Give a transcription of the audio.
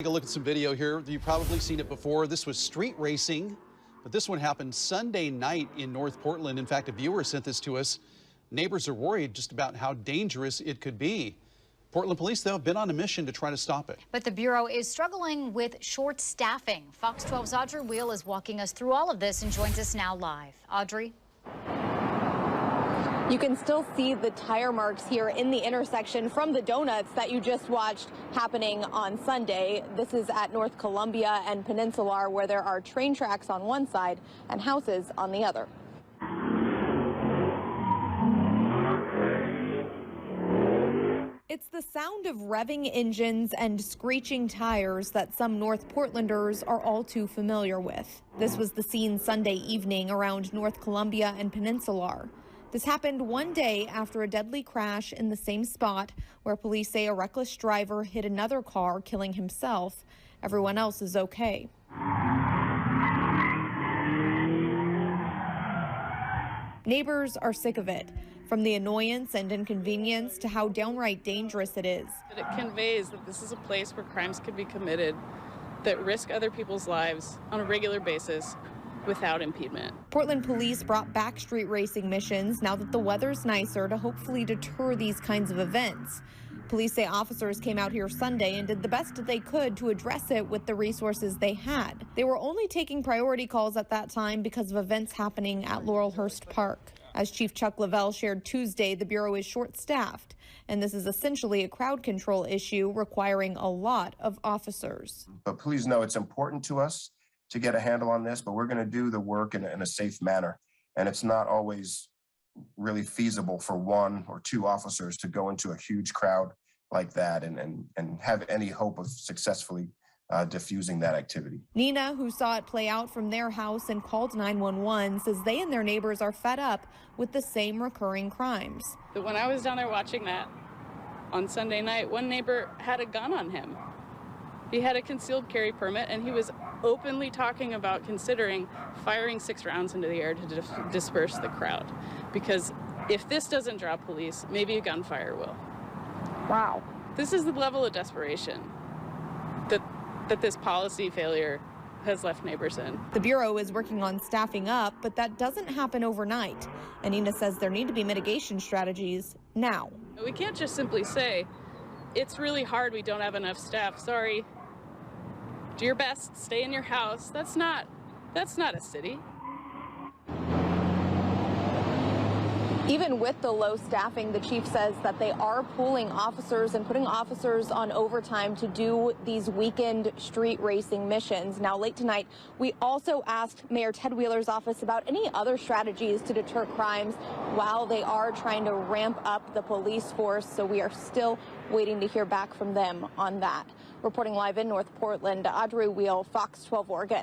Take a look at some video here. You've probably seen it before. This was street racing, but this one happened Sunday night in North Portland. In fact, a viewer sent this to us. Neighbors are worried just about how dangerous it could be. Portland police, though, have been on a mission to try to stop it. But the Bureau is struggling with short staffing. Fox 12's Audrey Wheel is walking us through all of this and joins us now live. Audrey? You can still see the tire marks here in the intersection from the donuts that you just watched happening on Sunday. This is at North Columbia and Penninsular, where there are train tracks on one side and houses on the other. It's the sound of revving engines and screeching tires that some North Portlanders are all too familiar with. This was the scene Sunday evening around North Columbia and Penninsular. This happened one day after a deadly crash in the same spot where police say a reckless driver hit another car, killing himself. Everyone else is okay. Neighbors are sick of it, from the annoyance and inconvenience to how downright dangerous it is. It conveys that this is a place where crimes could be committed that risk other people's lives on a regular basis without impediment. Portland police brought back street racing missions now that the weather's nicer to hopefully deter these kinds of events. Police say officers came out here Sunday and did the best they could to address it with the resources they had. They were only taking priority calls at that time because of events happening at Laurelhurst Park. As Chief Chuck Lavelle shared Tuesday, the Bureau is short-staffed, and this is essentially a crowd control issue requiring a lot of officers. But please know it's important to us to get a handle on this, but we're going to do the work in a safe manner. And it's not always really feasible for one or two officers to go into a huge crowd like that and have any hope of successfully diffusing that activity. Nina, who saw it play out from their house and called 911, says they and their neighbors are fed up with the same recurring crimes. When I was down there watching that on Sunday night, one neighbor had a gun on him. He had a concealed carry permit, and he was openly talking about considering firing 6 rounds into the air to disperse the crowd. Because if this doesn't draw police, maybe a gunfire will. Wow. This is the level of desperation that this policy failure has left neighbors in. The Bureau is working on staffing up, but that doesn't happen overnight. And Nina says there need to be mitigation strategies now. We can't just simply say, it's really hard, we don't have enough staff, sorry. Do your best, stay in your house. That's not a city. Even with the low staffing, the chief says that they are pooling officers and putting officers on overtime to do these weekend street racing missions. Now, late tonight, we also asked Mayor Ted Wheeler's office about any other strategies to deter crimes while they are trying to ramp up the police force. So we are still waiting to hear back from them on that. Reporting live in North Portland, Audrey Wheel, Fox 12 Oregon.